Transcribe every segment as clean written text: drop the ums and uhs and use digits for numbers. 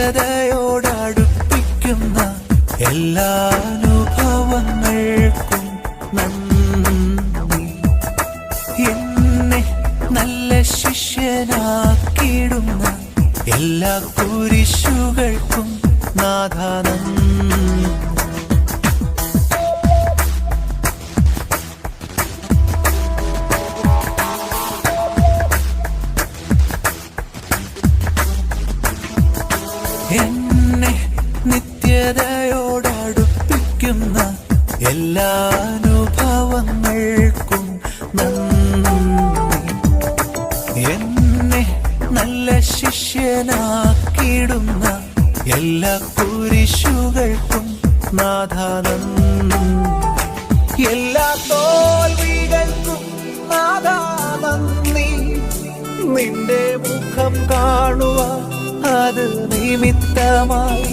നിത്യതയോടടുപ്പിക്കുന്ന എല്ലാ അനുഭവങ്ങൾക്കും നന്ദി. എന്നെ നല്ല ശിഷ്യനാക്കിയിടുന്ന എല്ലാ കുരിശുകൾക്കും നാഥ നന്ദി. എന്നെ നിത്യതയോടടുപ്പിക്കുന്ന എല്ലാ അനുഭവങ്ങൾക്കും നന്ദി. എന്നെ നല്ല ശിഷ്യനാക്കിയിടുന്ന എല്ലാ കുരിശുകൾക്കും നാഥ നന്ദി. എല്ലാ തോൽവികൾക്കും നാഥ നന്ദി. നിന്റെ മുഖം കാണുക അത് നിമിത്തമായി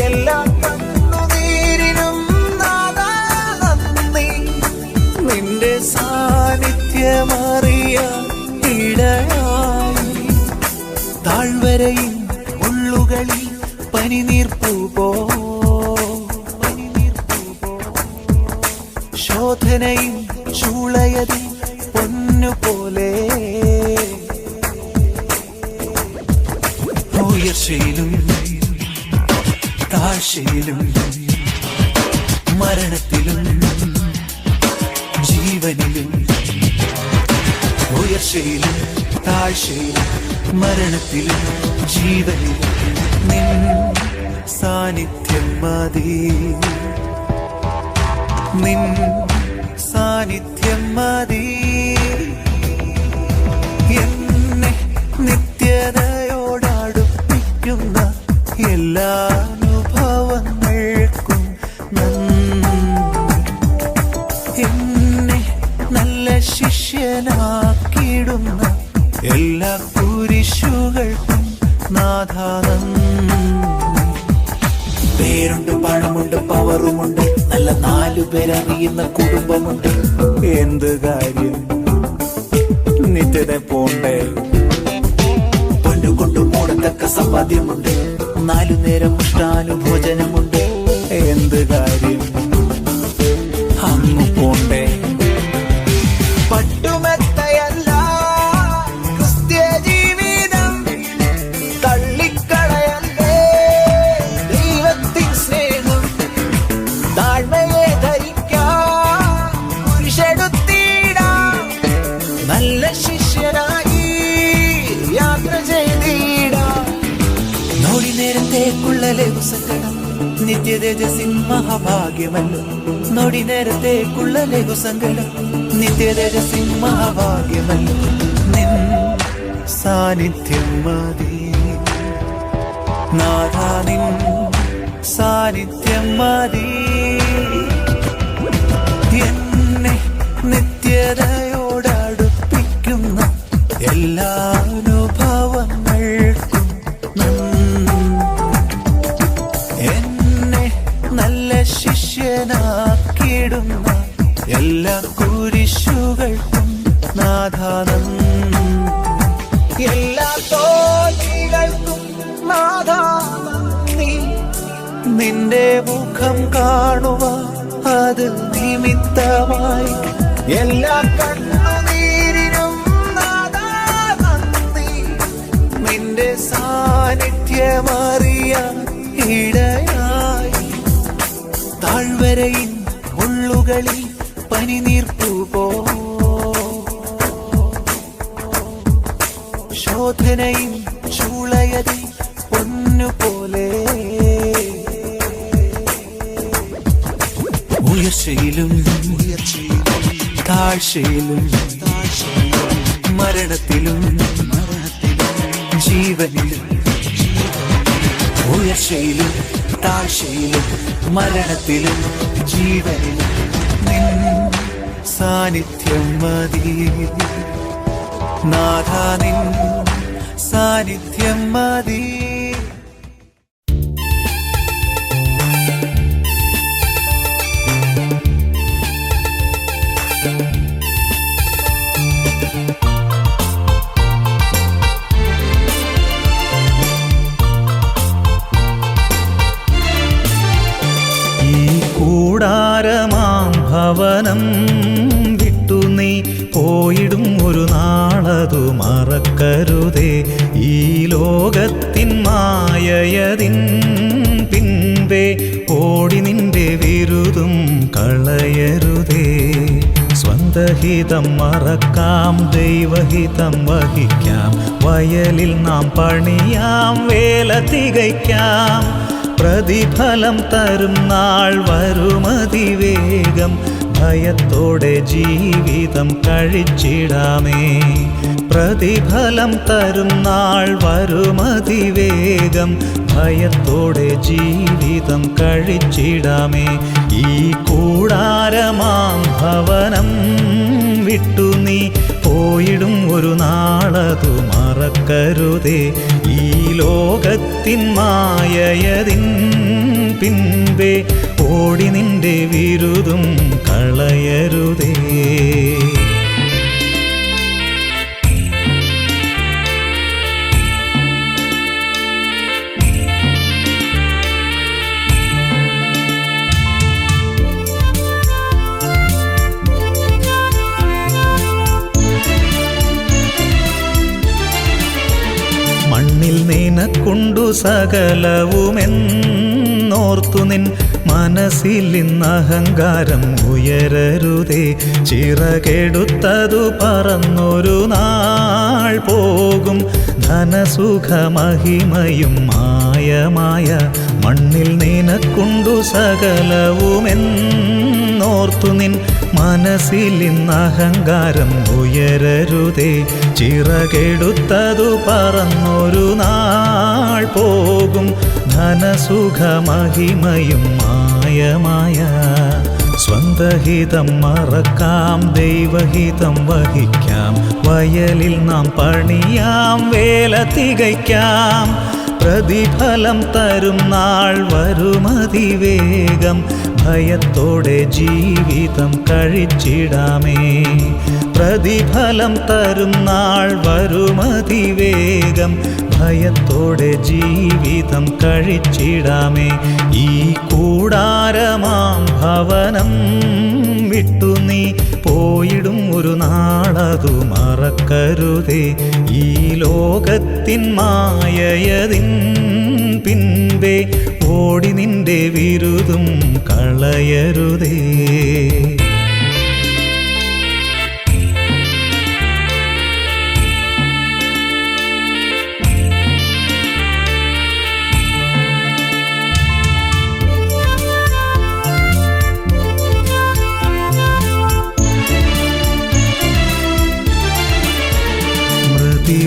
എല്ലാ കണ്ണുനീരിനും നാഥാ നന്ദി. നിന്റെ സാന്നിധ്യമറിയാൻ ഇടയായി താഴ്വരയിൽ ഉള്ളുകളിൽ പനിനീർപ്പു പോ ശോധനയും ചൂളയതിൽ പൊന്നുപോലെ ഉയർച്ചയിലും താഴ്ചയിലും മരണത്തിലും ജീവനിലും ഉയർച്ചയിലും താഴ്ചയിലും മരണത്തിലും ജീവനിലും നിൻ സാന്നിധ്യം മതി. നിൻ സാന്നിധ്യം മതി. എന്നെ നിത്യതയോടടുപ്പിക്കുന്ന എല്ലാ അനുഭവങ്ങൾക്കും നന്ദി. എന്നെ നല്ല ശിഷ്യനാക്കിയിടുന്ന എല്ലാ കുരിശുകൾക്കും നാഥ നന്ദി. പേരുണ്ട്, പണമുണ്ട്, പവറുമുണ്ട്, നല്ല 4 പേരറിയുന്ന കുടുംബമുണ്ട്. എന്ത് കാര്യം നിത്യത പോണ്ടേ? പൊന്നുകൊണ്ട് മൂടത്തക്ക സമ്പാദ്യമുണ്ട്, 4 നേരം ഇഷ്ടാനുഭോജനമുണ്ട്. എന്ത് കാര്യം അങ്ങ് പോണ്ടേ? പട്ടുമെത്തയല്ല ക്രിസ്ത്യ ജീവിതം, തള്ളിക്കളയല്ലേ ദൈവത്തിൻ സ്നേഹം. താഴ്മയെ ധരിക്കാൻ കുരിശെടുത്തിടാം, നല്ല ശിഷ്യനായി യാത്ര ചെയ്തിടാം. നോടി നേരത്തേക്കുള്ള ലഘുസങ്കടം നിത്യതേജസ്സിൻ മഹാഭാഗ്യമല്ലോ. നോടി നേരത്തേക്കുള്ള ലഘുസങ്കടം നിത്യതേജസ്സിൻ മഹാഭാഗ്യമല്ലോ. നിൻ സാന്നിധ്യം മതി നാഥ. നിൻ സാന്നിധ്യം മതി. എന്നെ നിത്യതയോടടുപ്പിക്കുന്ന എല്ലാ അനുഭവങ്ങൾക്കും നന്ദി. എന്നെ നല്ല ശിഷ്യനാക്കിയിടുന്ന എല്ലാ കുരിശുകൾക്കും നാഥ നന്ദി. എല്ലാ തോൽവികൾക്കും നാഥ നന്ദി. നിന്റെ മുഖം കാണുക അത് നിമിത്തമായി എല്ലാ കണ്ണുനീരിനും നാഥാ നന്ദി. നിന്റെ സാന്നിധ്യമറിയാൻ ഇടയായി താഴ്വരയിൽ ഉള്ളുകളിൽ പനിനീർപ്പു പോ ശോധനയും ചൂളയതിൽ പൊന്നുപോലെ ഉയർച്ചയിലും താഴ്ചയിലും മരണത്തിലും ജീവനിലും ഉയർച്ചയിലും താഴ്ചയിലും മരണത്തിലും ജീവനിലും നിൻ സാന്നിധ്യം മതി നാഥ. നിൻ സാന്നിധ്യം മതി. നാളതു മറക്കരുതേ. ഈ ലോകത്തിൻ മായയതിൻ പിൻപേ ഓടി നിന്റെ വിരുദും കളയരുതേ. സ്വന്തഹിതം മറക്കാം, ദൈവഹിതം വഹിക്കാം. വയലിൽ നാം പണിയാം, വേല തികയ്ക്കാം. പ്രതിഫലം തരും നാൾ വരുമതിവേഗം. ഭയത്തോടെ ജീവിതം കഴിച്ചിടാമേ. പ്രതിഫലം തരും നാൾ വരുമതിവേഗം. ഭയത്തോടെ ജീവിതം കഴിച്ചിടാമേ. ഈ കൂടാരമാം ഭവനം വിട്ടു നീ പോയിടും ഒരു നാളതു മറക്കരുതേ. ഈ ലോകത്തിൻ മായയതിൻ പിൻപേ ഓടി നിന്റെ വിരുദും കളയരുതേ. മണ്ണിൽ നിനക്കുണ്ടു സകലവുമെന്നോർത്തു നിൻ മനസ്സിൽ ഇന്നഹങ്കാരം ഉയരരുതേ. ചിറകെടുത്തതു പറന്നൊരു നാൾ പോകും. ധനസുഖമഹിമയും മായമായ. മണ്ണിൽ നിനക്കുണ്ടു സകലവുമെന്നോർത്തു നിൻ മനസ്സിൽ ഇന്നഹങ്കാരം ഉയരരുതേ. ചിറകെടുത്തതു പറന്നൊരു നാൾ പോകും. ധനസുഖമഹിമയും മായമായ. സ്വന്തഹിതം മറക്കാം, ദൈവഹിതം വഹിക്കാം. വയലിൽ നാം പണിയാം, വേല തികയ്ക്കാം. പ്രതിഫലം തരും നാൾ വരുമതിവേഗം. ഭയത്തോടെ ജീവിതം കഴിച്ചിടാമേ. പ്രതിഫലം തരും നാൾ വരുമതിവേഗം. ഭയത്തോടെ ജീവിതം കഴിച്ചിടാമേ. ഈ കൂടാരമാം ഭവനം വിട്ടു നീ പോയിടും ഒരു നാളതു മറക്കരുതേ. ഈ ലോകത്തിൻ മായയതിൻ പിൻപേ ഓടി നിന്റെ വിരുദും കളയരുതേ.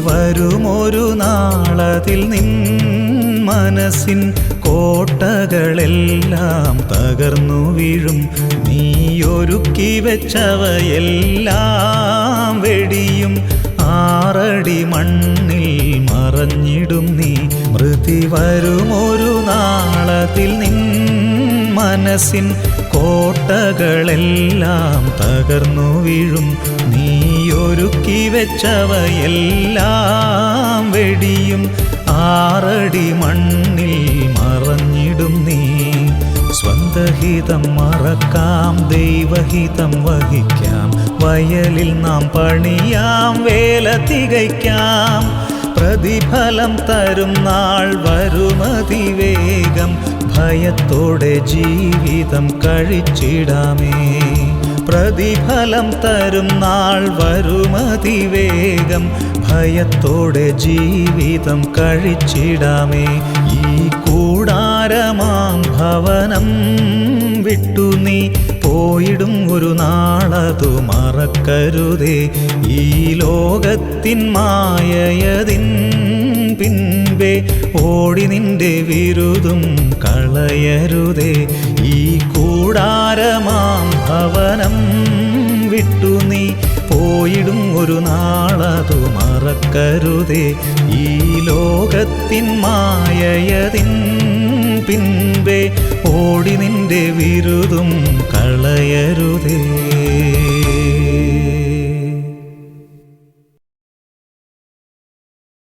വരുമൊരു നാളതിൽ നിൻ മനസ്സിൻ കോട്ടകളെല്ലാം തകർന്നു വീഴും. നീയൊരുക്കി വെച്ചവയെല്ലാം വെടിയും. 6 അടി മണ്ണിൽ മറഞ്ഞിടും നീ. മൃതി വരുമൊരു നാളതിൽ നിൻ മനസ്സിൻ കോട്ടകളെല്ലാം തകർന്നു വീഴും. നീയൊരുക്കി വെച്ചവയെല്ലാം വെടിയും. 6 അടി മണ്ണിൽ മറഞ്ഞിടും നീ. സ്വന്തഹിതം മറക്കാം, ദൈവഹിതം വഹിക്കാം. വയലിൽ നാം പണിയാം, വേല തികയ്ക്കാം. പ്രതിഫലം തരും നാൾ വരുമതിവേഗം. ഭയത്തോടെ ജീവിതം കഴിച്ചിടാമേ. പ്രതിഫലം തരും നാൾ വരുമതിവേഗം. ഭയത്തോടെ ജീവിതം കഴിച്ചിടാമേ. ഈ കൂടാരമാം ഭവനം വിട്ടു നീ പോയിടും ഒരു നാളതു മറക്കരുതേ. ഈ ലോകത്തിൻ മായയതിൻ പിൻപേ ഓടി നിന്റെ വിരുദും കളയരുതേ. ഈ കൂടാരമാം ഭവനം വിട്ടു നീ പോയിടും ഒരു നാളതു മറക്കരുതേ. ഈ ലോകത്തിൻ മായയതിൻ പിൻപേ ഓടി നിന്റെ വിരുദും കളയരുതേ.